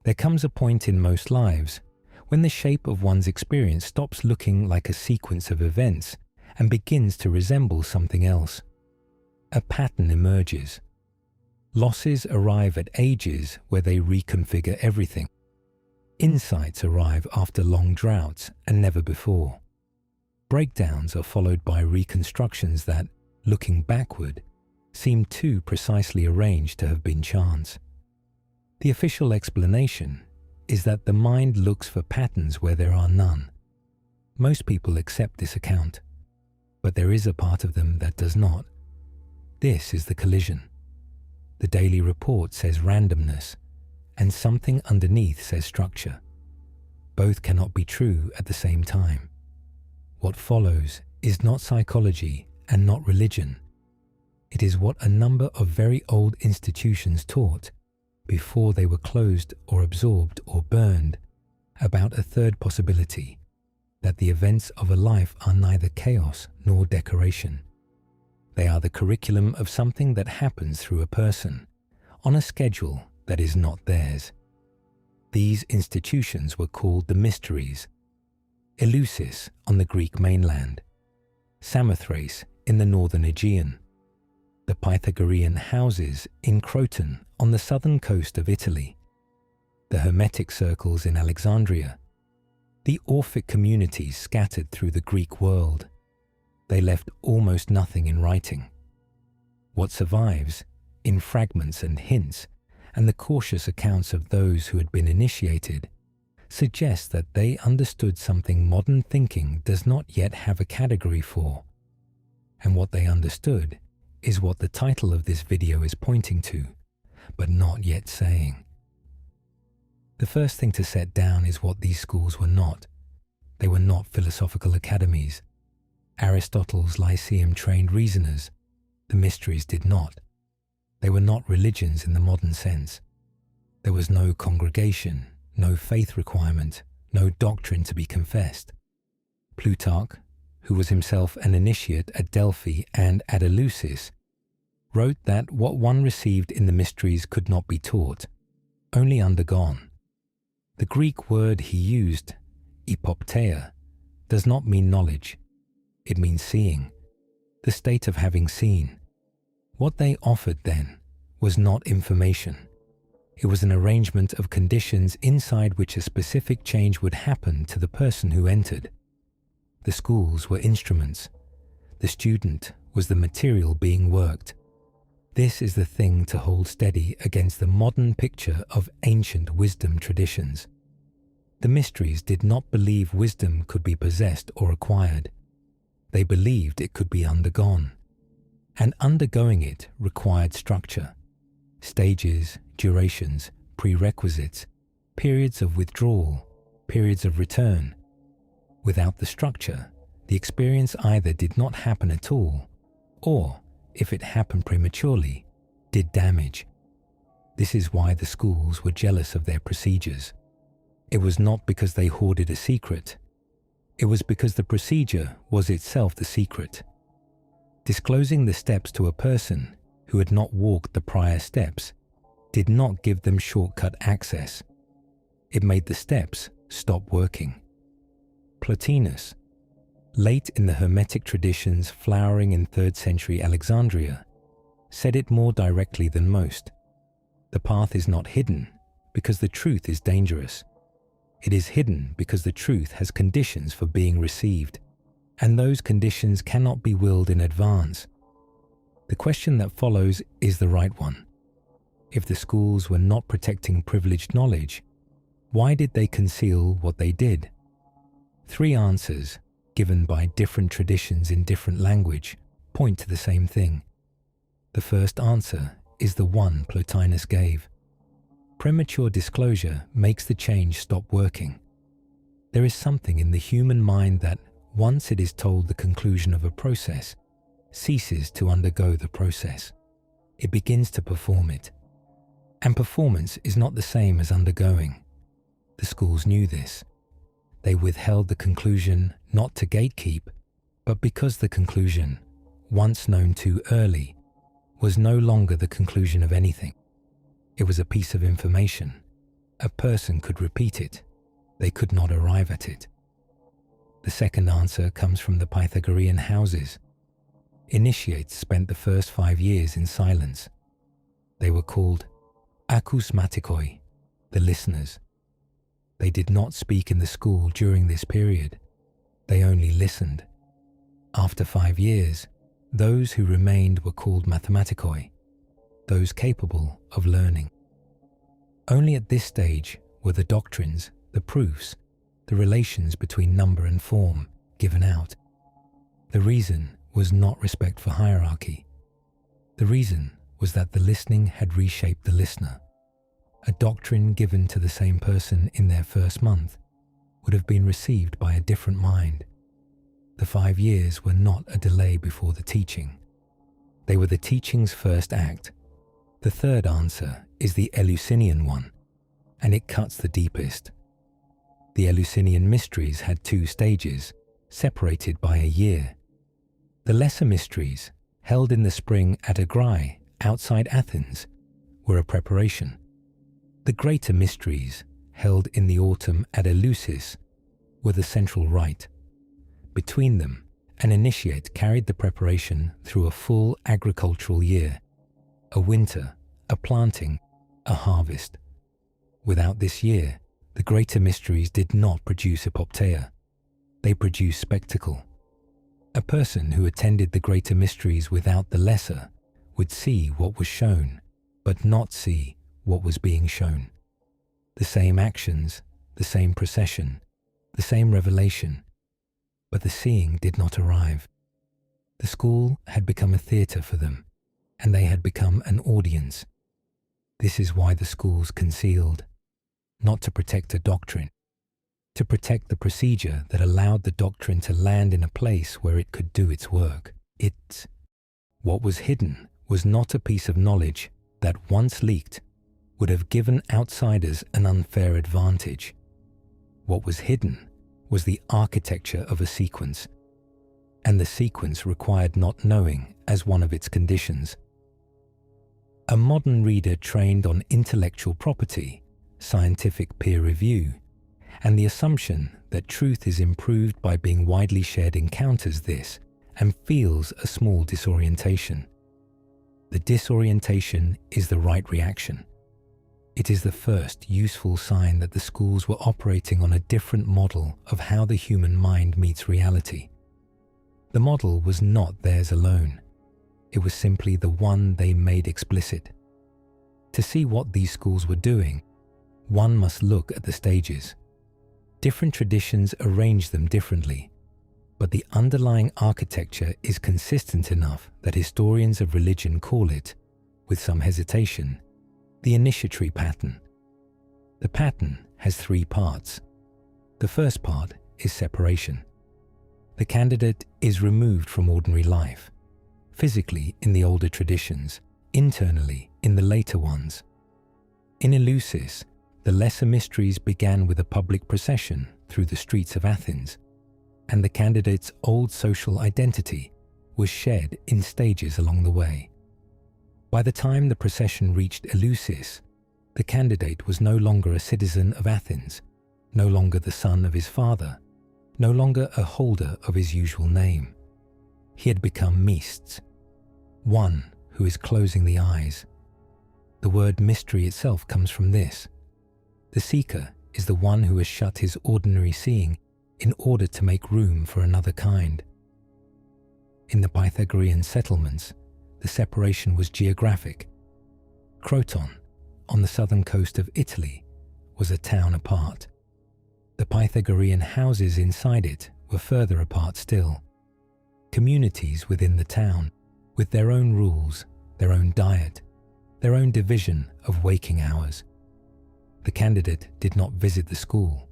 There comes a point in most lives when the shape of one's experience stops looking like a sequence of events and begins to resemble something else. A pattern emerges. Losses arrive at ages where they reconfigure everything. Insights arrive after long droughts and never before. Breakdowns are followed by reconstructions that, looking backward, seem too precisely arranged to have been chance. The official explanation is that the mind looks for patterns where there are none. Most people accept this account, but there is a part of them that does not. This is the collision. The daily report says randomness, and something underneath says structure. Both cannot be true at the same time. What follows is not psychology and not religion. It is what a number of very old institutions taught before they were closed or absorbed or burned, about a third possibility, that the events of a life are neither chaos nor decoration. They are the curriculum of something that happens through a person, on a schedule that is not theirs. These institutions were called the mysteries. Eleusis on the Greek mainland, Samothrace in the northern Aegean, the Pythagorean houses in Croton on the southern coast of Italy, the Hermetic circles in Alexandria, the Orphic communities scattered through the Greek world. They left almost nothing in writing. What survives, in fragments and hints, and the cautious accounts of those who had been initiated, suggests that they understood something modern thinking does not yet have a category for. And what they understood is what the title of this video is pointing to, but not yet saying. The first thing to set down is what these schools were not. They were not philosophical academies. Aristotle's Lyceum trained reasoners. The mysteries did not. They were not religions in the modern sense. There was no congregation, no faith requirement, no doctrine to be confessed. Plutarch, who was himself an initiate at Delphi and at Eleusis, wrote that what one received in the mysteries could not be taught, only undergone. The Greek word he used, ipopteia, does not mean knowledge. It means seeing, the state of having seen. What they offered then was not information. It was an arrangement of conditions inside which a specific change would happen to the person who entered. The schools were instruments. The student was the material being worked. This is the thing to hold steady against the modern picture of ancient wisdom traditions. The mysteries did not believe wisdom could be possessed or acquired. They believed it could be undergone. And undergoing it required structure, stages, durations, prerequisites, periods of withdrawal, periods of return. Without the structure, the experience either did not happen at all, or, if it happened prematurely, did damage. This is why the schools were jealous of their procedures. It was not because they hoarded a secret. It was because the procedure was itself the secret. Disclosing the steps to a person who had not walked the prior steps did not give them shortcut access. It made the steps stop working. Plotinus, late in the Hermetic traditions flowering in 3rd century Alexandria, said it more directly than most. The path is not hidden because the truth is dangerous. It is hidden because the truth has conditions for being received, and those conditions cannot be willed in advance. The question that follows is the right one. If the schools were not protecting privileged knowledge, why did they conceal what they did? 3 answers, given by different traditions in different language, point to the same thing. The first answer is the one Plotinus gave. Premature disclosure makes the change stop working. There is something in the human mind that, once it is told the conclusion of a process, ceases to undergo the process. It begins to perform it. And performance is not the same as undergoing. The schools knew this. They withheld the conclusion not to gatekeep, but because the conclusion, once known too early, was no longer the conclusion of anything. It was a piece of information, A person could repeat it. They could not arrive at it. The second answer comes from the Pythagorean houses. Initiates spent the first 5 years in silence. They were called acousmatikoi, the listeners. They did not speak in the school during this period. They only listened. After 5 years, those who remained were called mathematikoi, those capable of learning. Only at this stage were the doctrines, the proofs, the relations between number and form given out. The reason was not respect for hierarchy. The reason was that the listening had reshaped the listener. A doctrine given to the same person in their first month would have been received by a different mind. The 5 years were not a delay before the teaching. They were the teaching's first act. The third answer is the Eleusinian one, and it cuts the deepest. The Eleusinian mysteries had 2 stages, separated by a year. The lesser mysteries, held in the spring at Agrai, outside Athens, were a preparation. The greater mysteries, held in the autumn at Eleusis, were the central rite. Between them, an initiate carried the preparation through a full agricultural year, a winter, a planting, a harvest. Without this year, the greater mysteries did not produce epopteia. They produced spectacle. A person who attended the greater mysteries without the lesser would see what was shown, but not see what was being shown. The same actions, the same procession, the same revelation, but the seeing did not arrive. The school had become a theatre for them, and they had become an audience. This is why the schools concealed, not to protect a doctrine, to protect the procedure that allowed the doctrine to land in a place where it could do its work. What was hidden was not a piece of knowledge that, once leaked, would have given outsiders an unfair advantage. What was hidden was the architecture of a sequence, and the sequence required not knowing as one of its conditions. A modern reader trained on intellectual property, scientific peer review, and the assumption that truth is improved by being widely shared encounters this and feels a small disorientation. The disorientation is the right reaction. It is the first useful sign that the schools were operating on a different model of how the human mind meets reality. The model was not theirs alone. It was simply the one they made explicit. To see what these schools were doing, one must look at the stages. Different traditions arrange them differently, but the underlying architecture is consistent enough that historians of religion call it, with some hesitation, the initiatory pattern. The pattern has 3 parts. The first part is separation. The candidate is removed from ordinary life, physically in the older traditions, internally in the later ones. In Eleusis, the lesser mysteries began with a public procession through the streets of Athens, and the candidate's old social identity was shed in stages along the way. By the time the procession reached Eleusis, the candidate was no longer a citizen of Athens, no longer the son of his father, no longer a holder of his usual name. He had become Mests, one who is closing the eyes. The word mystery itself comes from this. The seeker is the one who has shut his ordinary seeing in order to make room for another kind. In the Pythagorean settlements, the separation was geographic. Croton, on the southern coast of Italy, was a town apart. The Pythagorean houses inside it were further apart still. Communities within the town, with their own rules, their own diet, their own division of waking hours. The candidate did not visit the school.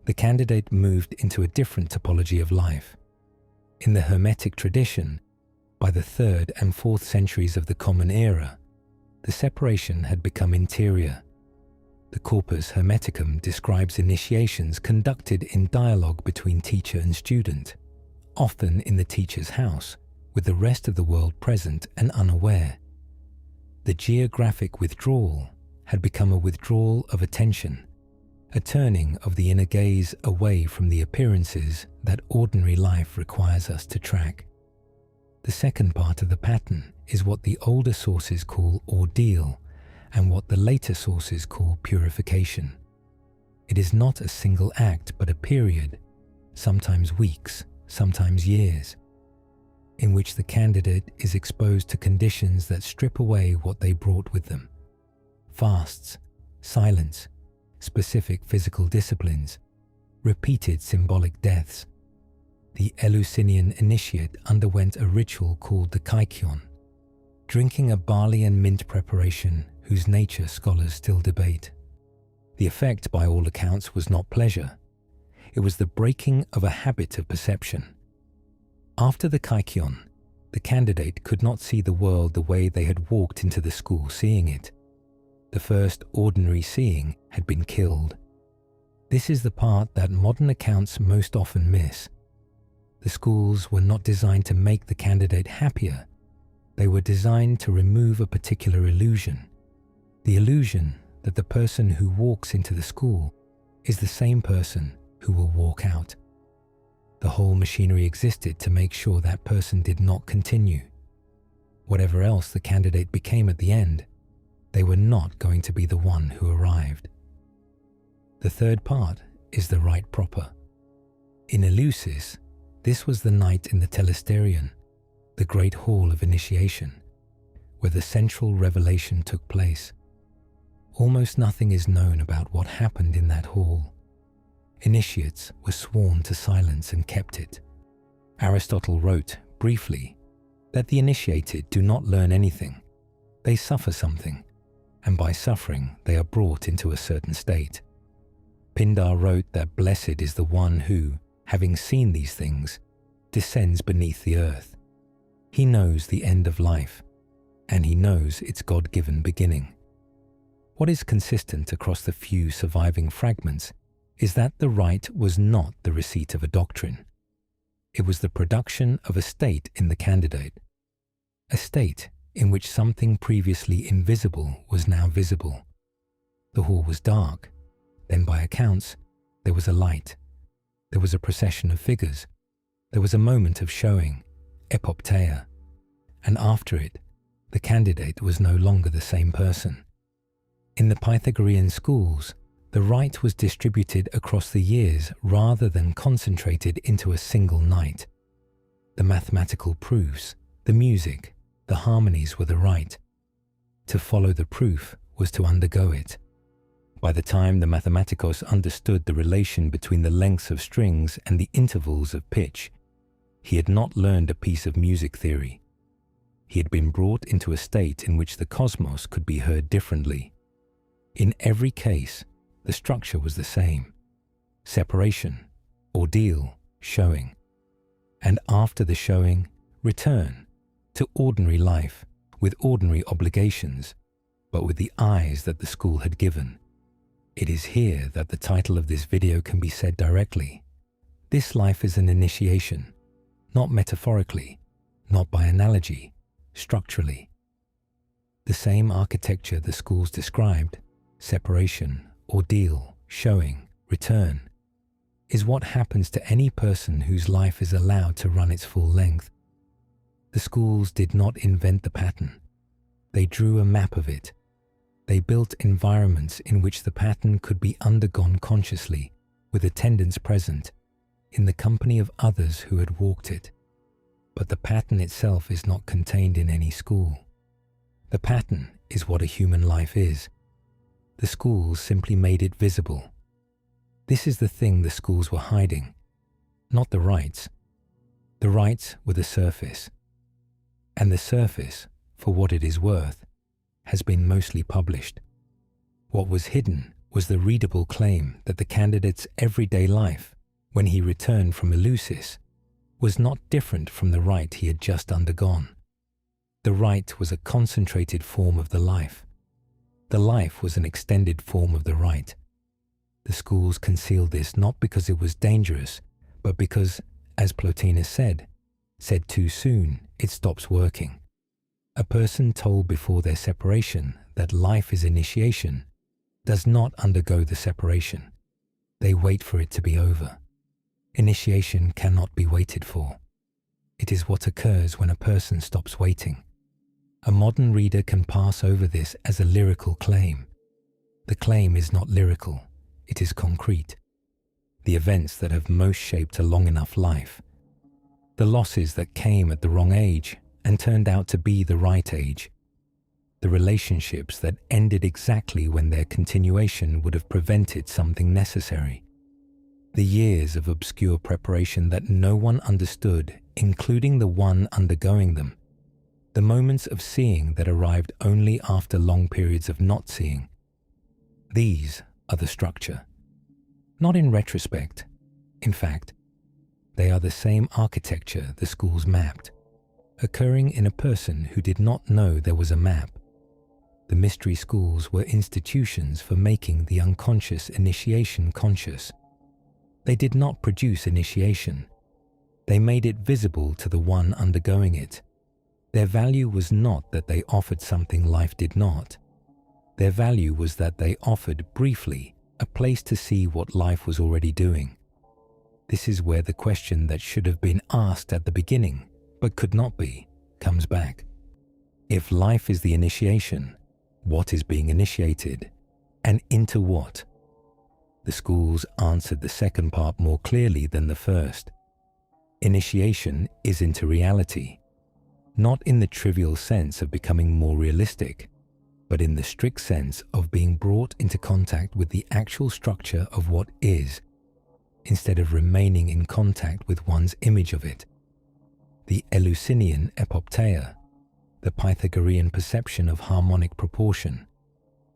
The candidate moved into a different topology of life. In the Hermetic tradition, by the 3rd and 4th centuries of the Common Era, the separation had become interior. The Corpus Hermeticum describes initiations conducted in dialogue between teacher and student, often in the teacher's house, with the rest of the world present and unaware. The geographic withdrawal had become a withdrawal of attention, a turning of the inner gaze away from the appearances that ordinary life requires us to track. The second part of the pattern is what the older sources call ordeal and what the later sources call purification. It is not a single act but a period, sometimes weeks, sometimes years, in which the candidate is exposed to conditions that strip away what they brought with them. Fasts, silence, specific physical disciplines, repeated symbolic deaths. The Eleusinian initiate underwent a ritual called the Kykion, drinking a barley and mint preparation whose nature scholars still debate. The effect, by all accounts, was not pleasure. It was the breaking of a habit of perception. After the Kykion, the candidate could not see the world the way they had walked into the school seeing it. The first ordinary seeing had been killed. This is the part that modern accounts most often miss. The schools were not designed to make the candidate happier. They were designed to remove a particular illusion. The illusion that the person who walks into the school is the same person who will walk out. The whole machinery existed to make sure that person did not continue. Whatever else the candidate became at the end, they were not going to be the one who arrived. The third part is the rite proper. In Eleusis, this was the night in the Telesterion, the great hall of initiation, where the central revelation took place. Almost nothing is known about what happened in that hall. Initiates were sworn to silence and kept it. Aristotle wrote, briefly, that the initiated do not learn anything. They suffer something, and by suffering they are brought into a certain state. Pindar wrote that blessed is the one who, having seen these things, descends beneath the earth. He knows the end of life, and he knows its God-given beginning. What is consistent across the few surviving fragments is that the rite was not the receipt of a doctrine. It was the production of a state in the candidate, a state in which something previously invisible was now visible. The hall was dark, then by accounts, there was a light. There was a procession of figures. There was a moment of showing, epopteia, and after it, the candidate was no longer the same person. In the Pythagorean schools, the rite was distributed across the years rather than concentrated into a single night. The mathematical proofs, the music, the harmonies were the rite. To follow the proof was to undergo it. By the time the mathematicos understood the relation between the lengths of strings and the intervals of pitch, he had not learned a piece of music theory. He had been brought into a state in which the cosmos could be heard differently. In every case, the structure was the same: separation, ordeal, showing. And after the showing, return to ordinary life with ordinary obligations, but with the eyes that the school had given. It is here that the title of this video can be said directly. This life is an initiation, not metaphorically, not by analogy, structurally. The same architecture the schools described, separation, ordeal, showing, return, is what happens to any person whose life is allowed to run its full length. The schools did not invent the pattern. They drew a map of it. They built environments in which the pattern could be undergone consciously, with attendants present, in the company of others who had walked it. But the pattern itself is not contained in any school. The pattern is what a human life is. The schools simply made it visible. This is the thing the schools were hiding, not the rites. The rites were the surface. And the surface, for what it is worth, has been mostly published. What was hidden was the readable claim that the candidate's everyday life, when he returned from Eleusis, was not different from the rite he had just undergone. The rite was a concentrated form of the life. The life was an extended form of the rite. The schools concealed this not because it was dangerous, but because, as Plotinus said too soon, it stops working. A person told before their separation that life is initiation does not undergo the separation. They wait for it to be over. Initiation cannot be waited for. It is what occurs when a person stops waiting. A modern reader can pass over this as a lyrical claim. The claim is not lyrical, it is concrete. The events that have most shaped a long enough life. The losses that came at the wrong age and turned out to be the right age. The relationships that ended exactly when their continuation would have prevented something necessary. The years of obscure preparation that no one understood, including the one undergoing them. The moments of seeing that arrived only after long periods of not seeing. These are the structure. Not in retrospect. In fact, they are the same architecture the schools mapped, occurring in a person who did not know there was a map. The mystery schools were institutions for making the unconscious initiation conscious. They did not produce initiation. They made it visible to the one undergoing it. Their value was not that they offered something life did not. Their value was that they offered, briefly, a place to see what life was already doing. This is where the question that should have been asked at the beginning, but could not be, comes back. If life is the initiation, what is being initiated, and into what? The schools answered the second part more clearly than the first. Initiation is into reality, not in the trivial sense of becoming more realistic, but in the strict sense of being brought into contact with the actual structure of what is, instead of remaining in contact with one's image of it. The Eleusinian epopteia, the Pythagorean perception of harmonic proportion,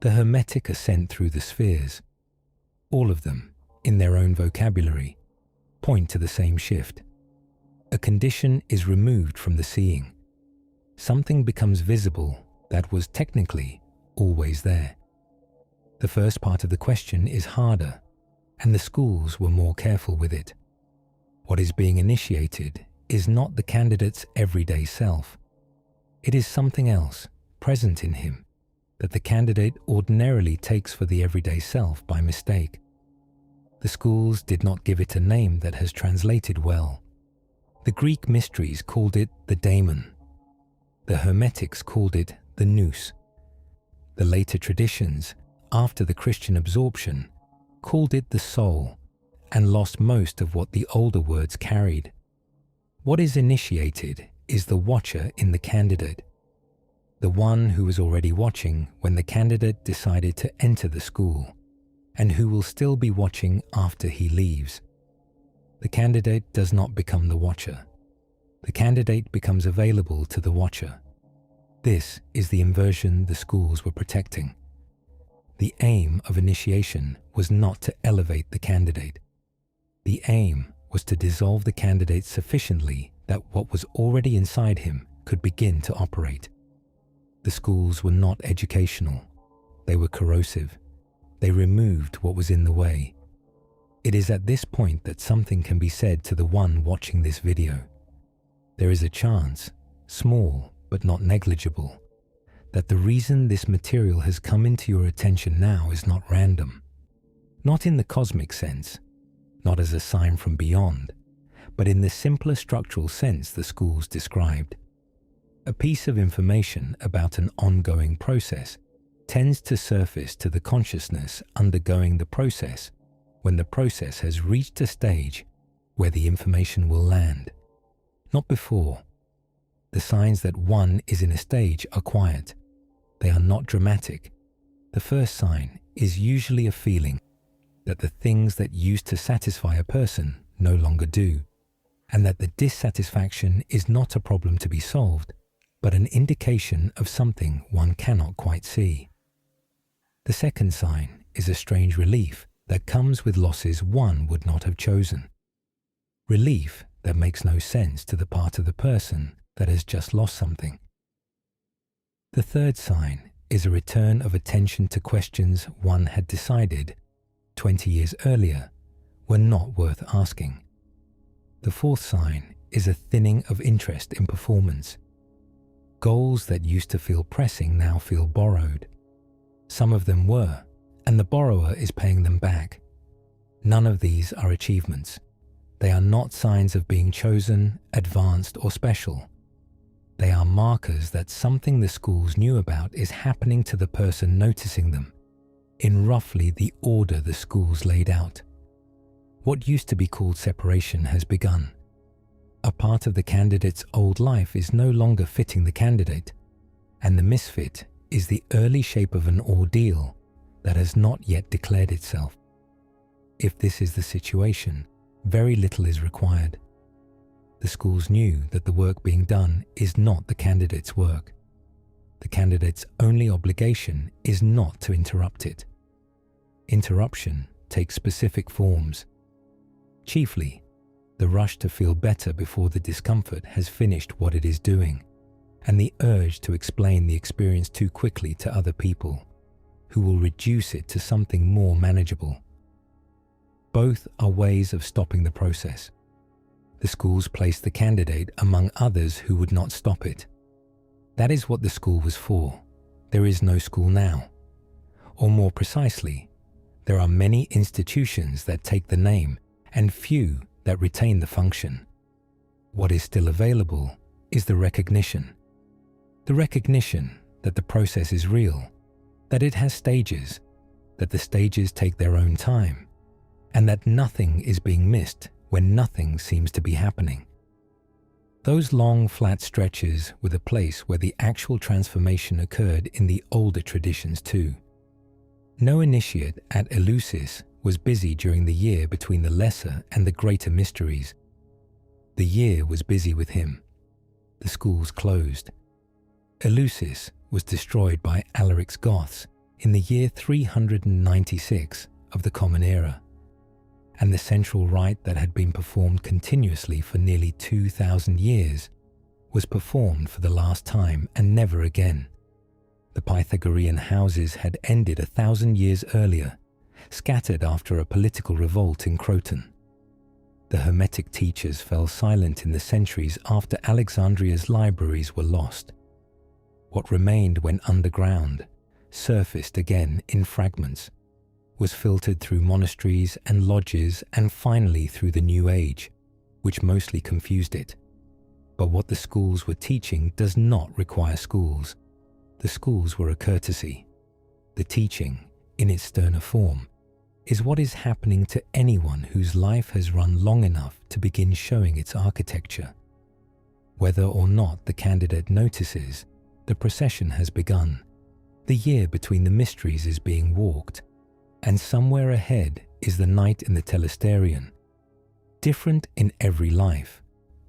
the Hermetic ascent through the spheres, all of them, in their own vocabulary, point to the same shift. A condition is removed from the seeing. Something becomes visible that was technically always there. The first part of the question is harder, and the schools were more careful with it. What is being initiated is not the candidate's everyday self. It is something else, present in him, that the candidate ordinarily takes for the everyday self by mistake. The schools did not give it a name that has translated well. The Greek mysteries called it the daemon. The Hermetics called it the nous. The later traditions, after the Christian absorption, called it the soul and lost most of what the older words carried. What is initiated is the watcher in the candidate, the one who was already watching when the candidate decided to enter the school, and who will still be watching after he leaves. The candidate does not become the watcher. The candidate becomes available to the watcher. This is the inversion the schools were protecting. The aim of initiation was not to elevate the candidate. The aim was to dissolve the candidate sufficiently that what was already inside him could begin to operate. The schools were not educational. They were corrosive. They removed what was in the way. It is at this point that something can be said to the one watching this video. There is a chance, small but not negligible, that the reason this material has come into your attention now is not random. Not in the cosmic sense, not as a sign from beyond, but in the simpler structural sense the schools described. A piece of information about an ongoing process tends to surface to the consciousness undergoing the process when the process has reached a stage where the information will land. Not before. The signs that one is in a stage are quiet. They are not dramatic. The first sign is usually a feeling that the things that used to satisfy a person no longer do, and that the dissatisfaction is not a problem to be solved, but an indication of something one cannot quite see. The second sign is a strange relief that comes with losses one would not have chosen. Relief that makes no sense to the part of the person that has just lost something. The third sign is a return of attention to questions one had decided 20 years earlier were not worth asking. The fourth sign is a thinning of interest in performance. Goals that used to feel pressing now feel borrowed. Some of them were, and the borrower is paying them back. None of these are achievements. They are not signs of being chosen, advanced, or special. They are markers that something the schools knew about is happening to the person noticing them, in roughly the order the schools laid out. What used to be called separation has begun. A part of the candidate's old life is no longer fitting the candidate, and the misfit is the early shape of an ordeal that has not yet declared itself. If this is the situation, very little is required. The schools knew that the work being done is not the candidate's work. The candidate's only obligation is not to interrupt it. Interruption takes specific forms. Chiefly, the rush to feel better before the discomfort has finished what it is doing, and the urge to explain the experience too quickly to other people, who will reduce it to something more manageable. Both are ways of stopping the process. The schools placed the candidate among others who would not stop it. That is what the school was for. There is no school now. Or more precisely, there are many institutions that take the name and few that retain the function. What is still available is the recognition. The recognition that the process is real, that it has stages, that the stages take their own time, and that nothing is being missed when nothing seems to be happening. Those long, flat stretches were the place where the actual transformation occurred in the older traditions too. No initiate at Eleusis was busy during the year between the lesser and the greater mysteries. The year was busy with him. The schools closed. Eleusis was destroyed by Alaric's Goths in the year 396 of the Common Era, and the central rite that had been performed continuously for nearly 2,000 years was performed for the last time and never again. The Pythagorean houses had ended 1,000 years earlier, scattered after a political revolt in Croton. The Hermetic teachers fell silent in the centuries after Alexandria's libraries were lost. What remained went underground, surfaced again in fragments, was filtered through monasteries and lodges and finally through the New Age, which mostly confused it. But what the schools were teaching does not require schools. The schools were a courtesy. The teaching, in its sterner form, is what is happening to anyone whose life has run long enough to begin showing its architecture. Whether or not the candidate notices, the procession has begun. The year between the mysteries is being walked, and somewhere ahead is the night in the telesterion, different in every life,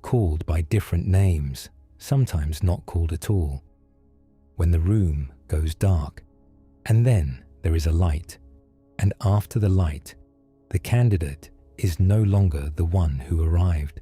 called by different names, sometimes not called at all. When the room goes dark, and then there is a light, and after the light, the candidate is no longer the one who arrived.